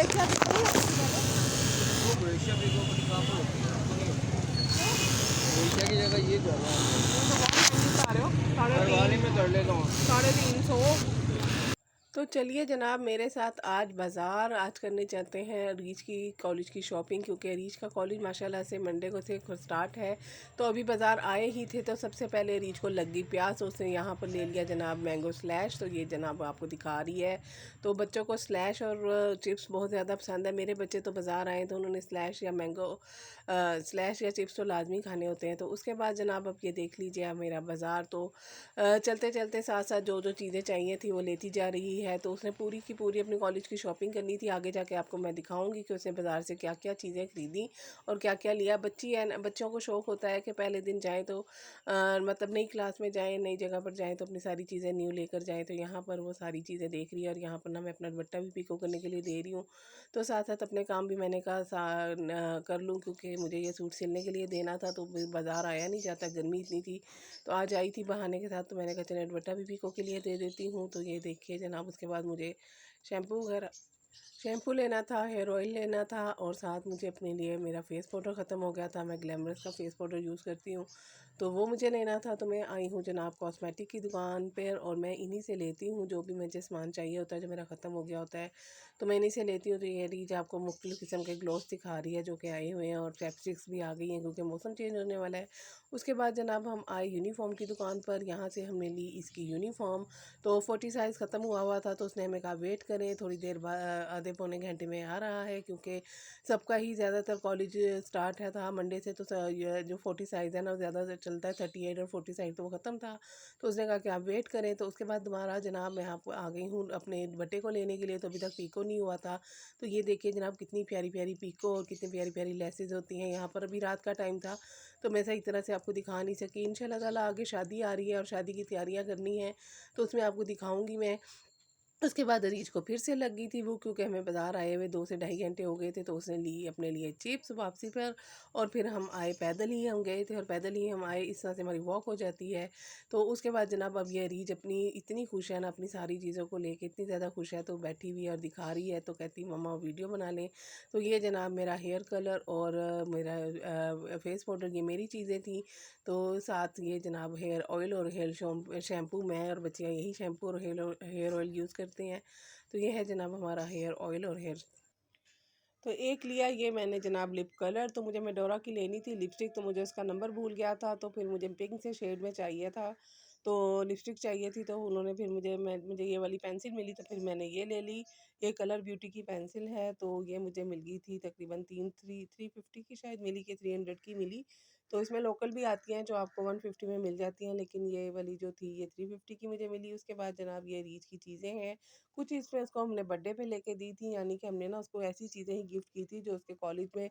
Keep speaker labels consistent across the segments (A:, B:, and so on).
A: क्या दिखाई आपको मैंने?
B: वो क्रोएशिया रिकवरी कहाँ पर होती है आपको नहीं होती? क्रोएशिया की जगह ये कर रहा
A: ये
B: हूँ।
A: तो बहुत महंगी बता रहे हो, साढ़े
B: करवाने
A: तीन
B: में कर लेता हूँ।
A: 350। तो चलिए जनाब, मेरे साथ आज बाज़ार आज करने चलते हैं रीच की कॉलेज की शॉपिंग, क्योंकि रीच का कॉलेज माशाल्लाह से मंडे को से स्टार्ट है। तो अभी बाज़ार आए ही थे तो सबसे पहले रीच को लग गई प्यास, उसने यहाँ पर ले लिया जनाब मैंगो स्लैश। तो ये जनाब आपको दिखा रही है। तो बच्चों को स्लैश और चिप्स बहुत ज़्यादा पसंद है। मेरे बच्चे तो बाज़ार आए तो उन्होंने स्लैश या मैंगो स्लैश या चिप्स तो लाजमी खाने होते हैं। तो उसके बाद जनाब अब ये देख लीजिए आप मेरा बाज़ार। तो चलते चलते साथ साथ जो जो चीज़ें चाहिए थी वो लेती जा रही है। तो उसने पूरी की पूरी अपनी कॉलेज की शॉपिंग करनी थी। आगे जाके आपको मैं दिखाऊंगी कि उसने बाज़ार से क्या क्या चीज़ें खरीदी और क्या क्या लिया। बच्ची है ना, बच्चों को शौक़ होता है कि पहले दिन जाएँ तो मतलब नई क्लास में जाएँ, नई जगह पर जाएँ तो अपनी सारी चीज़ें न्यू लेकर जाएँ। तो यहाँ पर वो सारी चीज़ें देख रही है और यहाँ पर ना मैं अपना दुपट्टा भी पिको करने के लिए दे रही हूँ। तो साथ साथ अपने काम भी मैंने कहा कर लूँ, क्योंकि मुझे ये सूट सिलने के लिए देना था। तो बाज़ार आया नहीं जाता, गर्मी इतनी थी। तो आज आई थी बहाने के साथ, तो मैंने कहा चलो दुपट्टा भी पीको के लिए दे देती हूँ। तो ये देखिए जनाब, उसके बाद मुझे शैम्पू वगैरह शैम्पू लेना था, हेयर ऑयल लेना था और साथ मुझे अपने लिए मेरा फ़ेस पाउडर ख़त्म हो गया था। मैं ग्लैमरस का फ़ेस पाउडर यूज़ करती हूँ, तो वो मुझे लेना था। तो मैं आई हूँ जनाब कॉस्मेटिक की दुकान पर और मैं इन्हीं से लेती हूँ जो भी मुझे सामान चाहिए होता है, जो मेरा ख़त्म हो गया होता है तो मैं इन्हीं से लेती हूँ। तो ये रीज आपको मुख्तलिफ़ किस्म के ग्लोव्स दिखा रही है जो कि आए हुए हैं और चैपस्टिक्स भी आ गई हैं क्योंकि मौसम चेंज होने वाला है। उसके बाद जनाब हम आए यूनिफ़ॉर्म की दुकान पर। यहाँ से हमने ली इसकी यूनिफ़ॉर्म। तो 40 साइज़ ख़त्म हुआ हुआ था, तो उसने हमें कहा वेट करें थोड़ी देर बाद, आधे पौने घंटे में आ रहा है, क्योंकि सबका ही ज़्यादातर कॉलेज स्टार्ट है था मंडे से। तो ये जो 40 साइज़ है ना ज़्यादा चलता है, 38 और 40 साइज़ तो वो ख़त्म था। तो उसने कहा कि आप वेट करें। तो उसके बाद दोबारा जनाब मैं आप आ गई हूँ अपने दुपट्टे को लेने के लिए। तो अभी तक पीको नहीं हुआ था। तो ये देखिए जनाब कितनी प्यारी प्यारी पीको और कितनी प्यारी प्यारी लेसेस होती हैं। यहाँ पर अभी रात का टाइम था तो मैं सही तरह से आपको दिखा नहीं सकी। इंशाल्लाह ताला आगे शादी आ रही है और शादी की तैयारियां करनी है, तो उसमें आपको दिखाऊंगी मैं। उसके बाद रीच को फिर से लग गई थी वो, क्योंकि हमें बाज़ार आए हुए 2 से ढाई घंटे हो गए थे। तो उसने ली अपने लिए चिप्स वापसी पर और फिर हम आए, पैदल ही हम गए थे और पैदल ही हम आए। इस तरह से हमारी वॉक हो जाती है। तो उसके बाद जनाब अब ये रीच अपनी इतनी खुश है ना, अपनी सारी चीज़ों को लेके इतनी ज़्यादा खुश है, तो बैठी हुई है और दिखा रही है। तो कहती मम्मा वीडियो बना लें। तो ये जनाब मेरा हेयर कलर और मेरा फेस पाउडर, ये मेरी चीज़ें थी। तो साथ ये जनाब हेयर ऑयल और हेयर शैम्पू, मैं और बच्चियाँ यही शैम्पू और हेयर ऑयल यूज़ करते हैं। तो ये है जनाब हमारा हेयर ऑयल और हेयर। तो एक लिया ये मैंने जनाब लिप कलर। तो मुझे मेडोरा की लेनी थी लिपस्टिक, तो मुझे उसका नंबर भूल गया था। तो फिर मुझे पिंक से शेड में चाहिए था, तो लिपस्टिक चाहिए थी। तो उन्होंने फिर मुझे ये वाली पेंसिल मिली, तो फिर मैंने ये ले ली। ये कलर ब्यूटी की पेंसिल है। तो ये मुझे मिल गई थी तकरीबन 350 की शायद मिली कि 300 की मिली। तो इसमें लोकल भी आती हैं जो आपको 150 में मिल जाती हैं, लेकिन ये वाली जो थी ये 350 की मुझे मिली। उसके बाद जनाब ये रीच की चीज़ें हैं। कुछ चीज़ें उसको हमने बर्थडे पे लेके दी थी, यानी कि हमने ना उसको ऐसी चीज़ें ही गिफ्ट की थी जो उसके कॉलेज में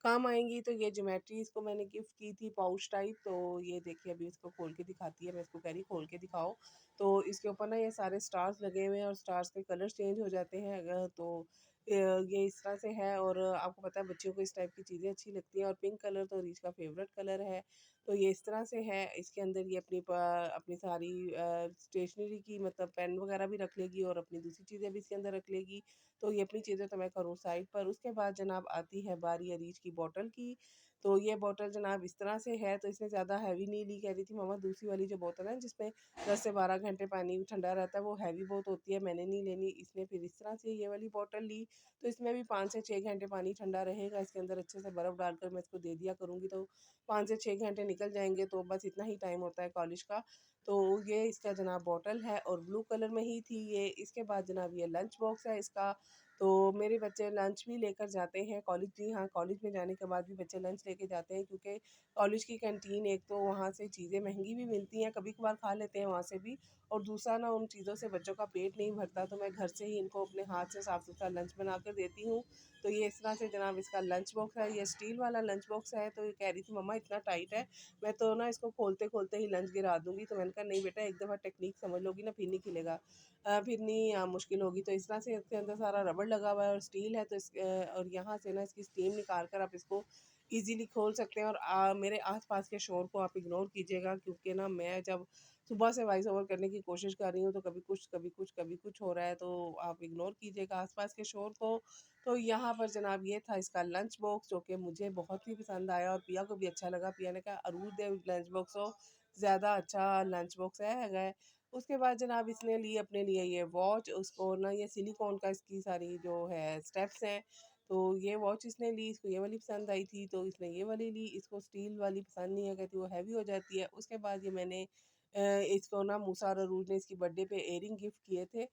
A: काम आएंगी। तो ये ज्योमेट्री इसको मैंने गिफ्ट की थी पाउच टाइप। तो ये देखिए अभी इसको खोल के दिखाती है, मैं इसको कह रही खोल के दिखाओ। तो इसके ऊपर ना ये सारे स्टार्स लगे हुए हैं और स्टार्स के कलर चेंज हो जाते हैं अगर तो ये इस तरह से है। और आपको पता है बच्चों को इस टाइप की चीज़ें अच्छी लगती हैं और पिंक कलर तो रीच का फेवरेट कलर है। तो ये इस तरह से है। इसके अंदर ये अपनी सारी स्टेशनरी की मतलब पेन वगैरह भी रख लेगी और अपनी दूसरी चीज़ें भी इसके अंदर रख लेगी। तो ये अपनी चीज़ें तो मैं करूँ साइड पर। उसके बाद जनाब आती है बारी रीच की बॉटल की। तो ये बॉटल जनाब इस तरह से है। तो इसने ज़्यादा हैवी नहीं ली, कह रही थी मम्मा दूसरी वाली जो बोतल है जिसमें 10 से 12 घंटे पानी ठंडा रहता है वो हैवी बहुत होती है, मैंने नहीं लेनी। इसने फिर इस तरह से ये वाली बॉटल ली। तो इसमें भी 5 से 6 घंटे पानी ठंडा रहेगा। इसके अंदर अच्छे से बर्फ़ डालकर मैं इसको दे दिया करूँगी, तो 5 से 6 घंटे निकल जाएंगे। तो बस इतना ही टाइम होता है कॉलेज का। तो ये इसका जनाब बॉटल है और ब्लू कलर में ही थी ये। इसके बाद जनाब ये लंच बॉक्स है इसका। तो मेरे बच्चे लंच भी लेकर जाते हैं कॉलेज। जी हाँ, कॉलेज में जाने के बाद भी बच्चे लंच लेके जाते हैं, क्योंकि कॉलेज की कैंटीन एक तो वहाँ से चीज़ें महंगी भी मिलती हैं, कभी कभार खा लेते हैं वहाँ से भी। और दूसरा ना उन चीज़ों से बच्चों का पेट नहीं भरता, तो मैं घर से ही इनको अपने हाथ से साफ़ सुथरा लंच बना कर देती हूँ। तो ये इस तरह से जनाब इसका लंच बॉक्स है। ये स्टील वाला लंच बॉक्स है। तो ये कह रही थी मम्मा इतना टाइट है, मैं तो ना इसको खोलते खोलते ही लंच गिरा दूंगी। तो मैंने कहा नहीं बेटा, एक दफ़ा टेक्निक समझ लोगी ना फिर नहीं खिलेगा, फिर नहीं मुश्किल होगी। तो इस तरह से इसके अंदर सारा रबड़ लगा हुआ है और स्टील है। तो और यहाँ से ना इसकी स्टीम निकाल कर आप इसको इजीली खोल सकते हैं। और मेरे आसपास के शोर को आप इग्नोर कीजिएगा, क्योंकि ना मैं जब सुबह से वॉइस ओवर करने की कोशिश कर रही हूँ, तो कभी कुछ, कभी कुछ, कभी कुछ हो रहा है, तो आप इग्नोर कीजिएगा आस-पास के शोर को। तो यहाँ पर जनाब ये था इसका लंच बॉक्स, जो कि मुझे बहुत ही पसंद आया और पिया को भी अच्छा लगा। पिया ने कहा, "अरूर दे लंच बॉक्स हो, ज़्यादा अच्छा लंच बॉक्स है।" उसके बाद जनाब इसने ली अपने लिए ये वॉच, उसको ना ये सिलिकॉन का इसकी सारी जो है स्टेप्स हैं, तो ये वॉच इसने ली, इसको ये वाली पसंद आई थी, तो इसने ये वाली ली। इसको स्टील वाली पसंद नहीं है, कहती वो हैवी हो जाती है। उसके बाद ये मैंने इसको ना मूसा और अरूज ने इसकी बर्थडे पे इयररिंग गिफ्ट किए थे,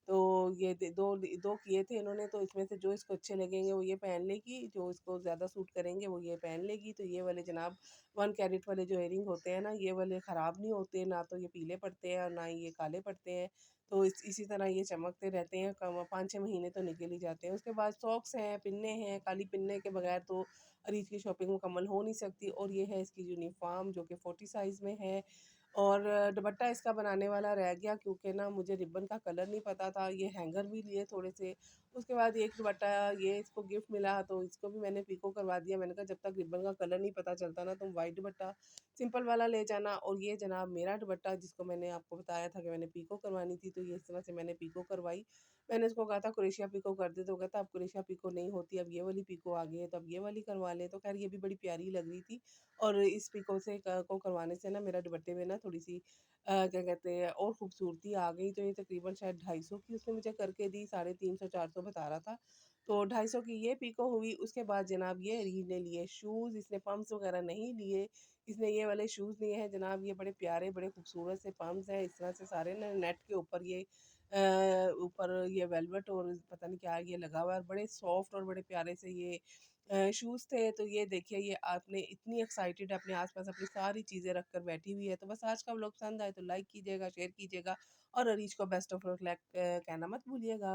A: तो ये दो किए थे इन्होंने, तो इसमें से जो इसको अच्छे लगेंगे वो ये पहन लेगी, जो इसको ज़्यादा सूट करेंगे वो ये पहन लेगी। तो ये वाले जनाब 1 कैरेट वाले जो इयररिंग होते हैं ना, ये वाले ख़राब नहीं होते, ना तो ये पीले पड़ते हैं और ना ही ये काले पड़ते हैं। तो इसी तरह ये चमकते रहते हैं, 5-6 महीने तो निकल ही जाते हैं। उसके बाद सॉक्स हैं, पिन्ने हैं, खाली पिन्ने के बगैर तो अरीज की शॉपिंग मुकम्मल हो नहीं सकती। और ये है इसकी यूनिफ़ॉर्म, जो कि 40 साइज़ में है। और दुपट्टा इसका बनाने वाला रह गया, क्योंकि ना मुझे रिबन का कलर नहीं पता था। ये हैंगर भी लिए थोड़े से। उसके बाद एक दुपट्टा ये इसको गिफ्ट मिला, तो इसको भी मैंने पीको करवा दिया। मैंने कहा, जब तक रिबन का कलर नहीं पता चलता ना, तुम वाइट दुपट्टा सिंपल वाला ले जाना। और ये जनाब मेरा दुपट्टा, जिसको मैंने आपको बताया था कि मैंने पीको करवानी थी, तो ये इस तरह से मैंने पीको करवाई। मैंने उसको कहा था क्रोशिया पीको कर दे, तो कहता अब क्रोशिया पीको नहीं होती, अब ये वाली पीको आ गई है, तो अब ये वाली करवा लें। तो खैर ये भी बड़ी प्यारी लग रही थी। और इस पीको से को करवाने से ना मेरा दुपट्टे में ना थोड़ी-सी क्या कहते हैं और खूबसूरती आ गई। तो ये तकरीबन शायद 250 की उसने मुझे करके दी, 350-400 बता रहा था। तो 250 की ये पीको हुई। उसके बाद जनाब ये रीड ने लिए शूज़, इसने पम्प्स वगैरह नहीं लिए, इसने ये वाले शूज़ लिए हैं जनाब। ये बड़े प्यारे, बड़े खूबसूरत से पम्प्स हैं, इस तरह से सारे ना नेट के ऊपर ऊपर ये वेलवेट और पता नहीं क्या ये लगा हुआ है, और बड़े सॉफ्ट और बड़े प्यारे से ये शूज़ थे। तो ये देखिए, ये आपने इतनी एक्साइटेड अपने आस-पास अपनी सारी चीज़ें रख कर बैठी हुई है। तो बस आज का व्लॉग पसंद आए तो लाइक कीजिएगा, शेयर कीजिएगा और अरीज को बेस्ट ऑफ लक कहना मत भूलिएगा।